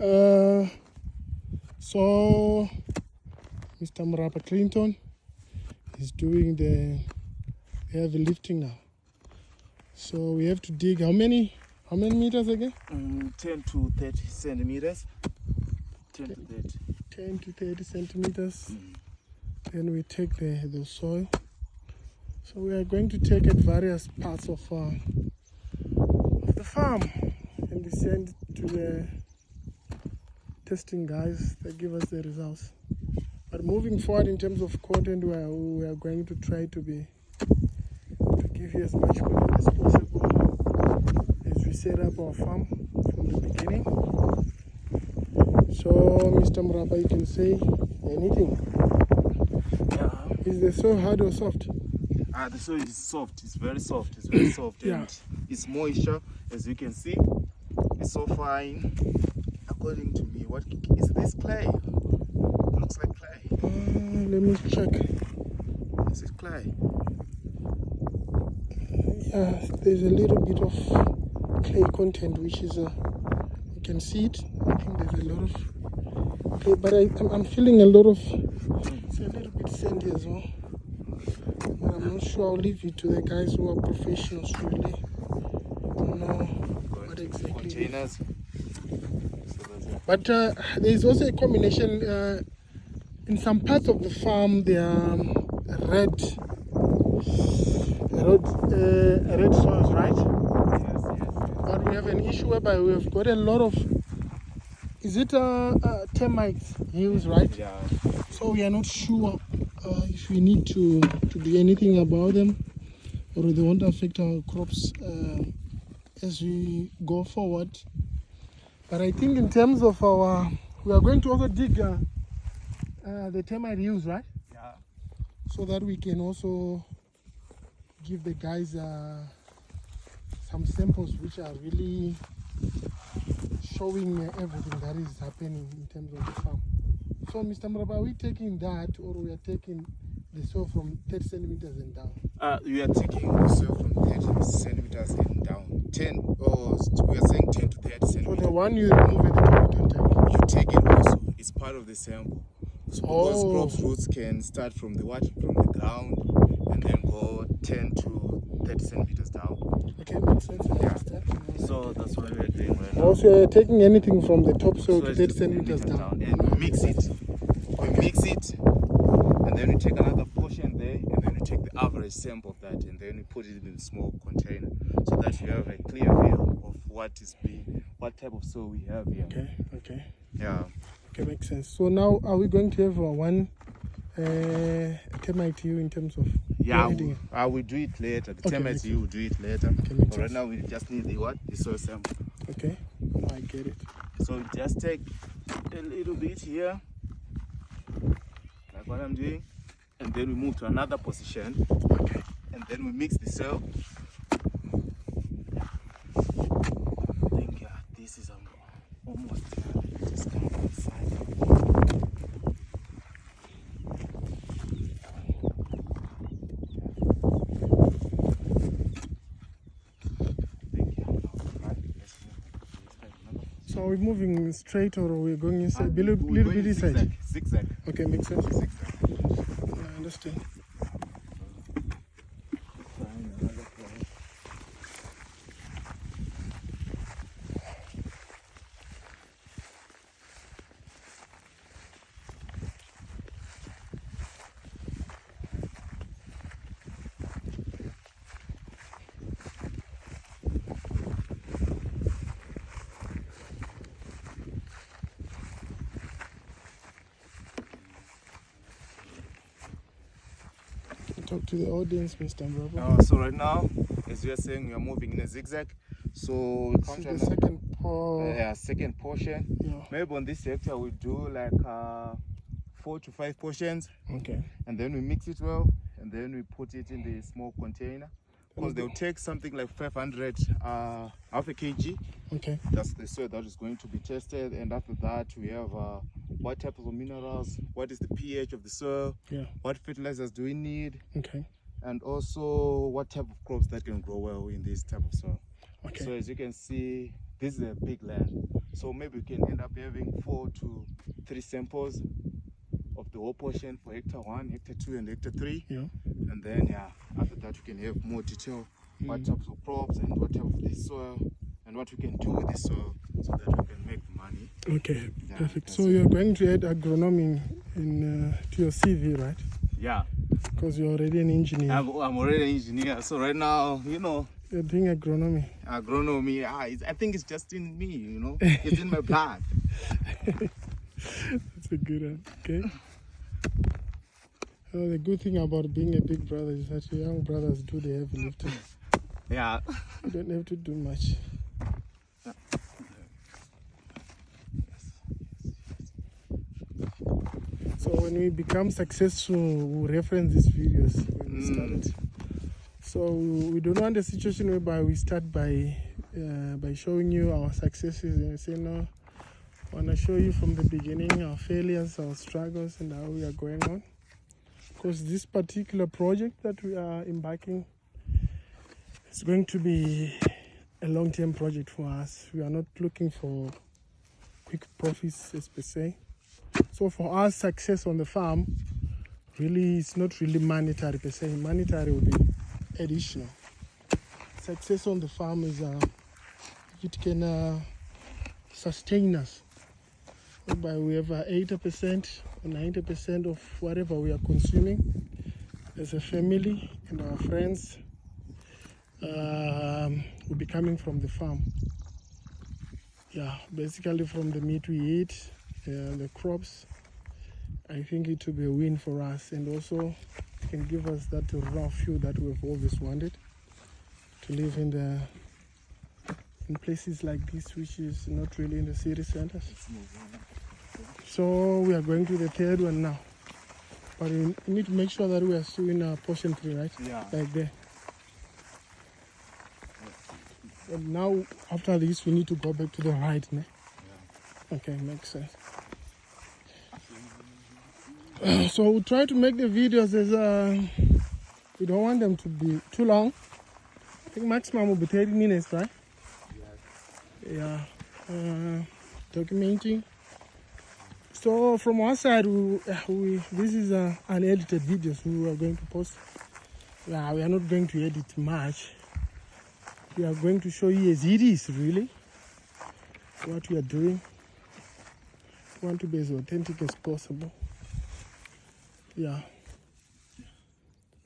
So Mr. Mrapa Clinton is doing the heavy lifting now. So we have to dig how many meters again? 10 to 30 centimeters. 10 to 30. 10 to 30 centimeters. Then we take the soil. So we are going to take at various parts of the farm and we send to the testing guys that give us the results. But moving forward in terms of content, we are going to try to give you as much content as possible as we set up our farm from the beginning. So Mr. Mrapa, you can say anything. Is the soil hard or soft? The soil is soft. It's very soft. It's very soft. Yeah. And it's moisture, as you can see. It's so fine. According to me, what is this clay? It looks like clay. Let me check. Is it clay? Yeah, there's a little bit of clay content, which is you can see it. I think there's a lot of clay, but I'm feeling a lot of. It's a little bit sandy as well. But I'm not sure. I'll leave it to the guys who are professionals really. Know what exactly. Containers. But there's also a combination. In some parts of the farm, there are red soils, right? Yes. But we have an issue whereby we have got a lot of. Is it termites hills, right? Yeah. So we are not sure if we need to do anything about them, or they won't affect our crops as we go forward. But I think in terms of we are going to also dig the termite hills, right? Yeah. So that we can also give the guys some samples which are really showing everything that is happening in terms of the farm. So Mr. Mrapa, are we taking that, or we are taking the soil from 30 centimeters and down? We are taking the soil from 30 centimeters and down. 10, or we are saying 10 to 30 centimeters. So the one you remove at the top, you don't take? You take it also. It's part of the sample. So because Oh. crops roots can start from the ground and then go 10 to 30 centimeters down. Okay, makes sense. I understand. So that's what we're doing right now. Also, you're taking anything from the top soil So to it's 30 just centimeters down. and we mix it. And then we take another portion there, and then we take the average sample of that, and then we put it in a small container so that you have a clear view of what type of soil we have here. Okay. Yeah. Okay, makes sense. So now, are we going to have one termite hill in terms of? Yeah, I will do it later. The termites you will do it later. Okay, but right now we just need the soil sample. Okay, I get it. So we just take a little bit here, like what I'm doing, and then we move to another position. Okay. And then we mix the soil. I think this is almost just come from the side. So are we moving straight, or are we going inside? A little bit inside? Zigzag. Okay, makes sense. Zigzag. I understand. Talk to the audience, Mr. Mrapa. So right now, as we are saying, we are moving in a zigzag. So This is the second second portion. Yeah. Maybe on this hectare we do like 4 to 5 portions. Okay. And then we mix it well, and then we put it in the small container. Because they'll take something like 500, half a kg. Okay. That's the soil that is going to be tested, and after that we have what types of minerals, what is the pH of the soil, what fertilizers do we need, and also what type of crops that can grow well in this type of soil. Okay. So as you can see, this is a big land. So maybe we can end up having 4 to 3 samples of the whole portion for hectare 1, hectare 2, and hectare 3. Yeah. And then after that we can have more detail what types of crops and what type of this soil and what we can do with the soil so that we can make money. Okay, perfect. So you're going to add agronomy to your CV, right? Yeah. Because you're already an engineer. I'm already an engineer, so right now, you're doing agronomy. Agronomy, I think it's just in me, it's in my blood. That's a good one. Okay. The good thing about being a big brother is that your young brothers do the heavy lifting. Yeah. You don't have to do much. So when we become successful, we'll reference these videos when we started. So we don't want a situation whereby we start by showing you our successes and say, no, I want to show you from the beginning our failures, our struggles, and how we are going on. Because this particular project that we are embarking is going to be a long-term project for us. We are not looking for quick profits as per se. So for us, success on the farm really is not really monetary per se. Monetary will be additional. Success on the farm is it can sustain us. Whereby we have 80% or 90% of whatever we are consuming as a family and our friends will be coming from the farm. Yeah, basically from the meat we eat, the crops. I think it will be a win for us, and also it can give us that raw fuel that we've always wanted to live in places like this, which is not really in the city centers. So we are going to the third one now, but we need to make sure that we are still in portion 3, right? Yeah. Like there. And now after this we need to go back to the right, ne? Yeah. Okay, makes sense. So we'll try to make the videos as we don't want them to be too long. I think maximum will be 30 minutes, right? Yeah. Documenting. So from our side, this is unedited videos we are going to post. Yeah, we are not going to edit much. We are going to show you as it is, really, what we are doing. We want to be as authentic as possible. Yeah.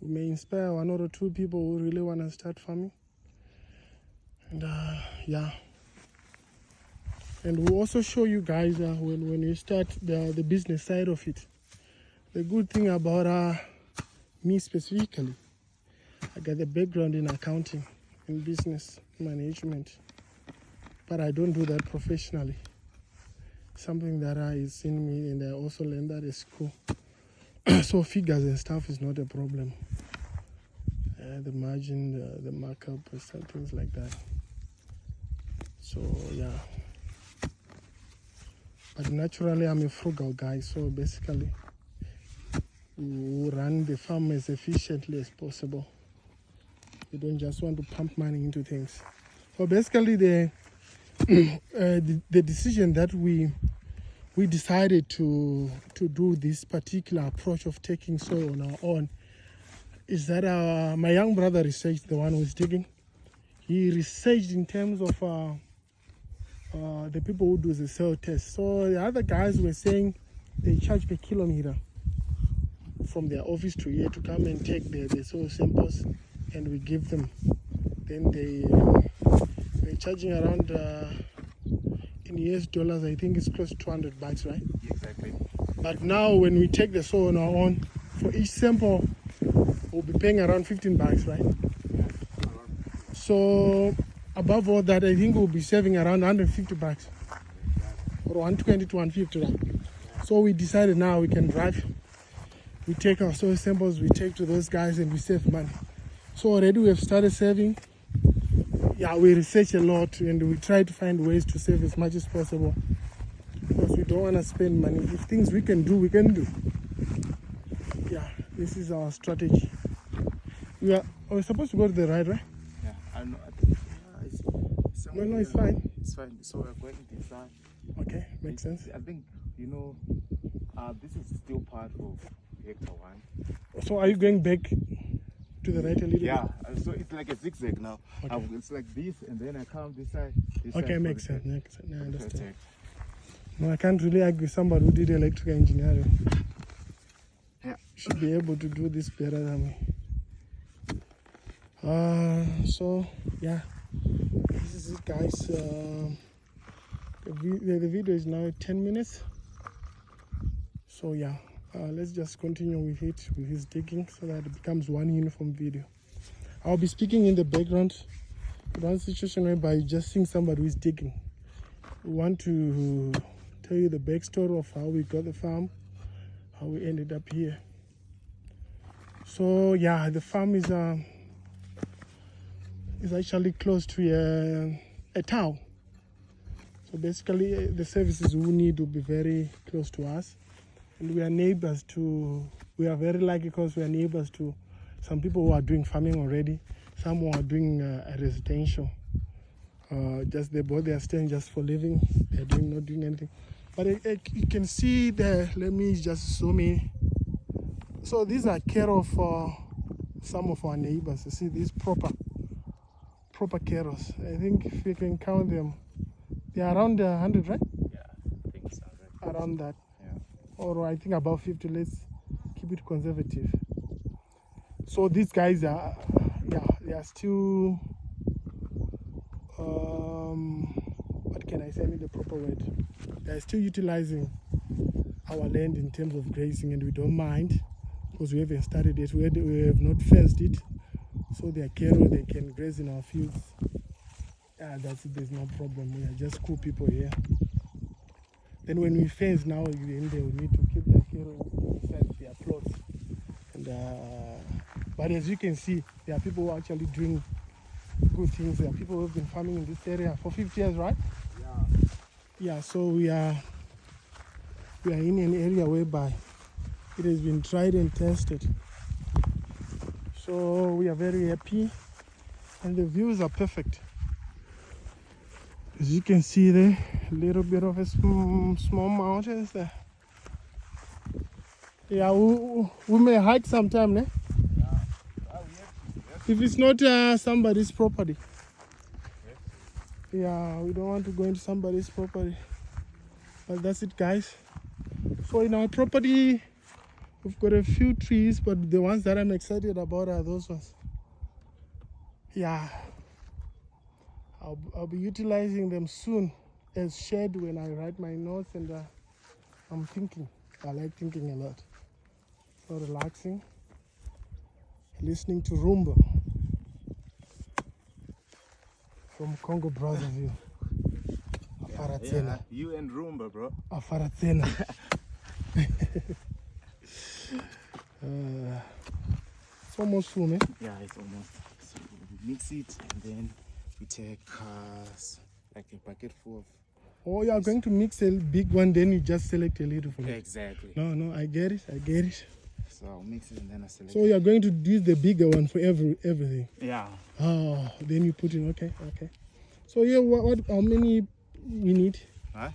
We may inspire 1 or 2 people who really want to start farming. And yeah. And we'll also show you guys when you start the business side of it. The good thing about me specifically, I got the background in accounting and business management, but I don't do that professionally. Something that is in me, and I also learned that at school. So figures and stuff is not a problem. The margin, the markup, and things like that. So yeah. But naturally, I'm a frugal guy, so basically, we run the farm as efficiently as possible. We don't just want to pump money into things. So basically, the decision that we decided to do this particular approach of taking soil on our own is that my young brother researched, the one who's digging. He researched in terms of the people who do the soil test. So the other guys were saying they charge per kilometer from their office to here to come and take the soil samples, and we give them. Then they're charging around in US dollars, I think it's close to $200, right? Exactly. But now when we take the soil on our own, for each sample, we'll be paying around $15, right? So above all that, I think we'll be saving around $150 or 120 to 150, right? So we decided now we can drive. We take our soil samples, we take to those guys, and we save money. So already we have started saving. Yeah, we research a lot, and we try to find ways to save as much as possible, because we don't want to spend money. If things we can do, we can do. Yeah, this is our strategy. We're supposed to go to the right, right? Yeah, I know. No, it's fine. It's fine. So we're going this side. Okay, makes sense. I think, you know, this is still part of Hectare 1. So are you going back to the right a little bit? Yeah, so it's like a zigzag now. Okay. It's like this, and then I come this side. Okay, makes sense. Makes sense. I understand. No, I can't really argue with somebody who did electrical engineering. Yeah. Should be able to do this better than me. So yeah, this is it, guys. The video is now 10 minutes. So yeah, let's just continue with his digging so that it becomes one uniform video. I'll be speaking in the background. One situation whereby you just seeing somebody who is digging. We want to tell you the backstory of how we got the farm, how we ended up here. So yeah, the farm is actually close to a town. So basically, the services we need will be very close to us, and we are neighbors to. We are very lucky because we are neighbors to some people who are doing farming already, some who are doing a residential. Just they are staying just for living. They're not doing anything. But you can see there. Let me just zoom in. So these are care of some of our neighbors. You see these proper carers. I think if you can count them, they are around 100, right? Yeah, I think it's 100. Around that. Yeah. Or I think about 50. Let's keep it conservative. So these guys are, they are still. What can I say? I need the proper word. They are still utilizing our land in terms of grazing, and we don't mind because we haven't started it. We have not fenced it, so they are cattle. They can graze in our fields. Yeah, there's no problem. We are just cool people here. Then when we fence now, then they will need to keep the cattle inside their plots. And but as you can see, there are people who are actually doing good things. There are people who have been farming in this area for 50 years, right? Yeah. Yeah. So we are in an area whereby it has been tried and tested. So we are very happy, and the views are perfect. As you can see there, a little bit of a small mountains there. Yeah, we may hike sometime, ne? Yeah. If it's not somebody's property. Yeah, we don't want to go into somebody's property. But that's it, guys. So in our property, we've got a few trees, but the ones that I'm excited about are those ones. Yeah. I'll be utilizing them soon as shade when I write my notes, and I'm thinking. I like thinking a lot. So relaxing, listening to rumba from Congo Brazzaville. Yeah, you and rumba, bro. Afaratsena. It's almost full, eh? Yeah, it's almost. So we mix it, and then we take like a bucket full of. Oh, you are going to mix a big one, then you just select a little for me. Exactly. No, I get it. So I'll mix it and then I select. So you are going to use the bigger one for everything. Yeah. Oh, then you put in. Okay. So yeah, how many we need? Huh?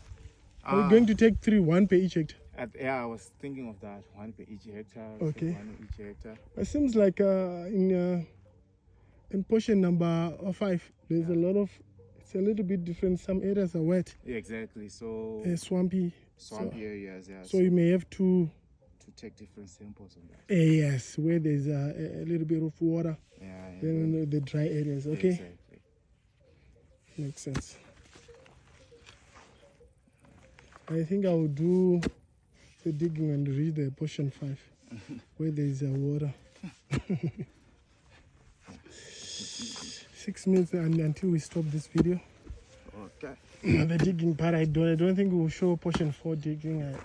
Are we going to take 3, 1 per each hectare? Yeah, I was thinking of that. 1 per each hectare. Okay. 1 each hectare. It seems like in portion number 5, there's a lot of. It's a little bit different. Some areas are wet. Yeah, exactly. So swampy. Swampy areas, yeah. So you may have to take different samples on that. Yes, where there's a little bit of water. Yeah. Then the dry areas. Okay. Exactly. Makes sense. I think I will do the digging and reach the portion 5, where there is water. 6 minutes until we stop this video. Okay. The digging part, I don't think we will show portion 4 digging.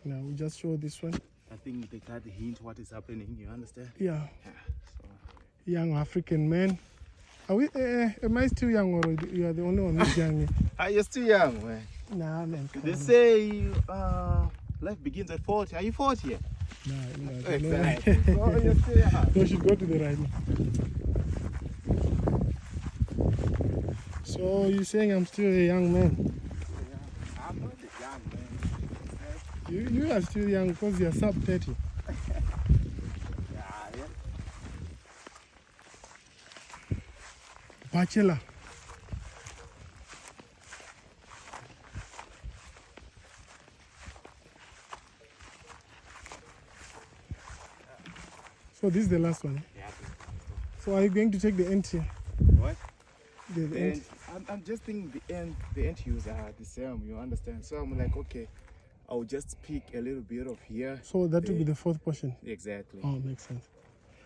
No, we just show this one. I think they got the hint what is happening. You understand? Yeah. So. Young African man. Are we? Am I still young, or you are the only one who's young? You're still young, man. Nah, man. They say life begins at 40. Are you 40 yet? No. Exactly. So you're still young. No, you should go to the right. So you're saying I'm still a young man? Yeah, I'm not a young man. You are still young because you're sub 30. Yeah. Bachelor. So this is the last one. Yeah. So are you going to take the end here? What? The end. I'm just thinking the end use are the same, you understand? So I'm like, okay, I'll just pick a little bit of here. So that will be the fourth portion. Exactly. Oh, makes sense.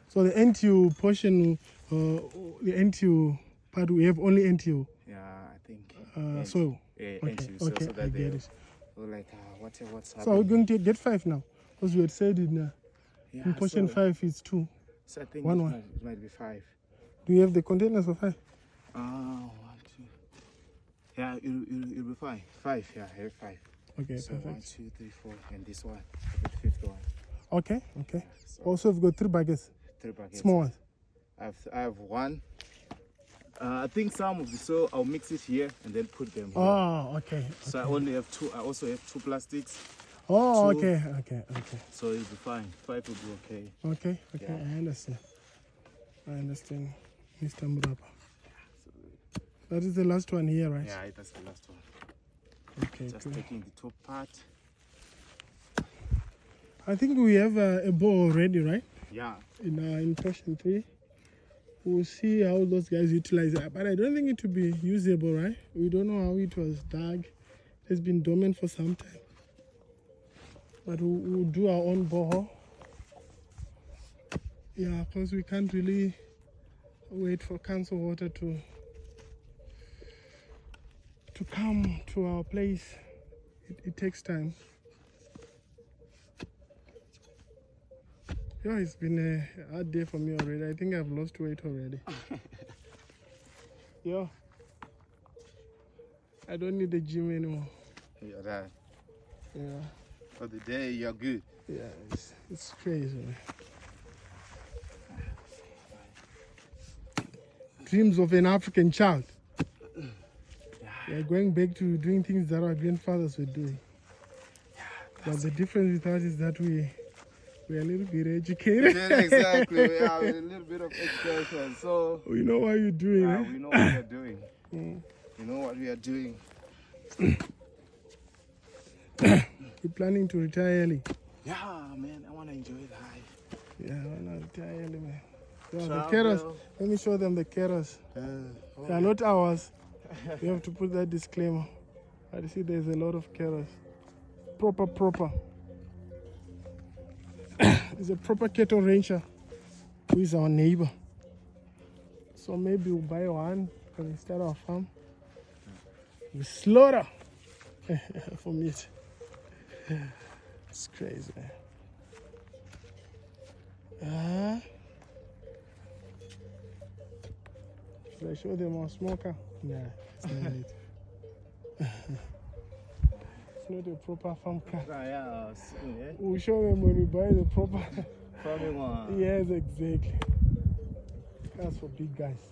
So the NTU portion, the NTU part, we have only NTU. Yeah, I think. So okay, okay, so that I get it. So like, what's happening? So we're going to get 5 now, because we had said in portion 5 is 2. So I think One. It might be 5. Do you have the containers for 5? 1, 2. Yeah, it'll be 5. 5. Yeah, I have 5. Okay, so perfect. 1, 2, 3, 4, and this one, the fifth one. Okay. So Also, we've got 3 buckets. 3 buckets. Small ones. I have 1. I think some of the soil I'll mix it here and then put them here. Oh, okay. So I only have 2. I also have 2 plastics. Oh, 2. okay. So it'll be fine. 5 will be okay. Okay, Yeah. I understand, Mr. Murapa. That is the last one here, right? Yeah, that's the last one. Okay, Just cool. taking the top part. I think we have a bow already, right? Yeah. In portion 3. We'll see how those guys utilize it. But I don't think it will be usable, right? We don't know how it was dug. It's been dormant for some time. But we'll do our own borehole. Yeah, because we can't really wait for council water to come to our place. It takes time. Yeah, it's been a hard day for me already. I think I've lost weight already. Yeah. I don't need the gym anymore. You're right. Yeah. For the day, you're good. Yeah, it's crazy, man. Dreams of an African child. We are going back to doing things that our grandfathers were doing. But the difference with us is that we are a little bit educated. Exactly. We have a little bit of education. So we know what you're doing, right? we know what we are doing. We know what we are doing. You're planning to retire early? Yeah, man. I want to enjoy life. Yeah, I want to retire early, man. Yeah, the Travel. carrots. Let me show them the carrots. They are not ours. You have to put that disclaimer. I see there's a lot of carrots. Proper. He's a proper cattle rancher who is our neighbor. So maybe we'll buy one and we start our farm. We slaughter for meat. It's crazy, man. Should I show them our smoker? Nah, it's not it. It's not a proper farm car. Yeah. We'll show them when we buy the proper. Farming one. Yes, exactly. Cars for big guys.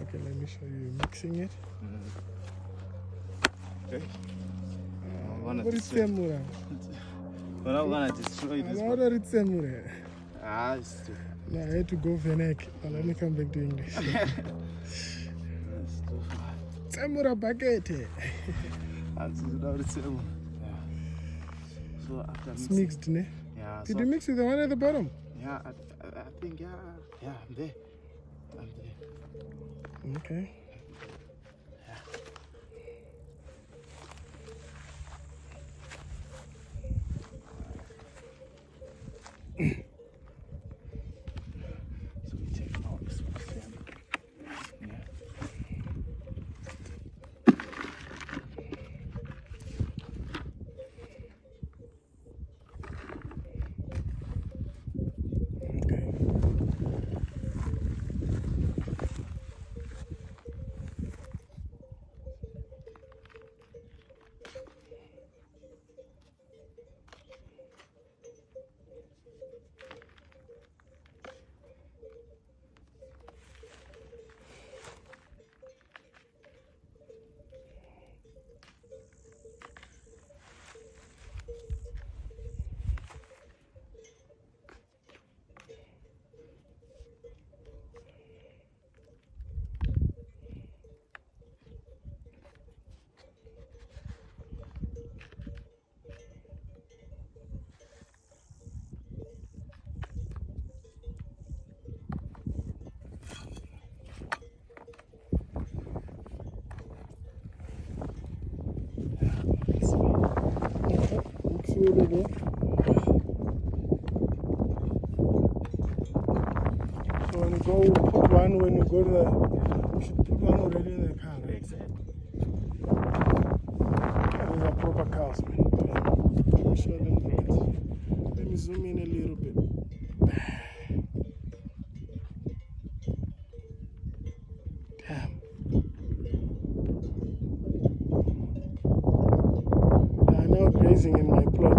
Okay, let me show you mixing it. Okay. What is Semura? But I'm gonna destroy this one. What is Semura? It's too. No, I had to go Venek. Let me come back to English. Semura bagete. So after It's mixing, mixed, ne? yeah. Did you mix with the one at the bottom? Yeah, I think I'm there. Okay. So we take all this one. Yeah. Okay. zoom in again. So when you put one when you go to the, you should put one already in the car. Right? Exactly. These are proper cows, man. Let me show them the bits. Let me zoom in a little bit. Damn. They are now grazing in my plot.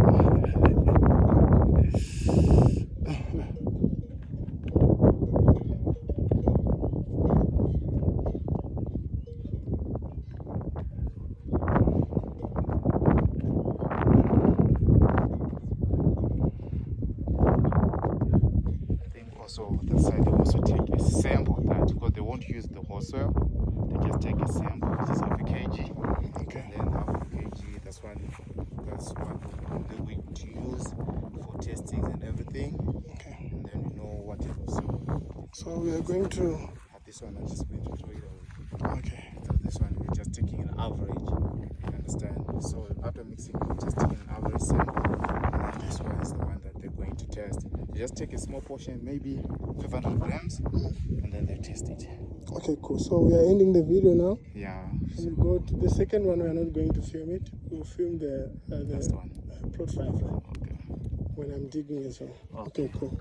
Also, that side they also take a sample of that because they won't use the whole soil. They just take a sample, which is half a kg. Okay. And then half a kg, that's what they're going to use for testings and everything. Okay. And then you know what type of soil. So we are going to. This one I'm just going to throw it away. Okay. So this one we're just taking an average. You understand? So after mixing, we're just taking an average sample. And this one is the one that they're going to test. They just take a small portion, maybe 500 grams, and then they test it. Okay, cool. So we are ending the video now. Yeah. So we go to the second one. We are not going to film it. We'll film the first one. plot 5, right? Okay. When I'm digging as well. Okay, cool.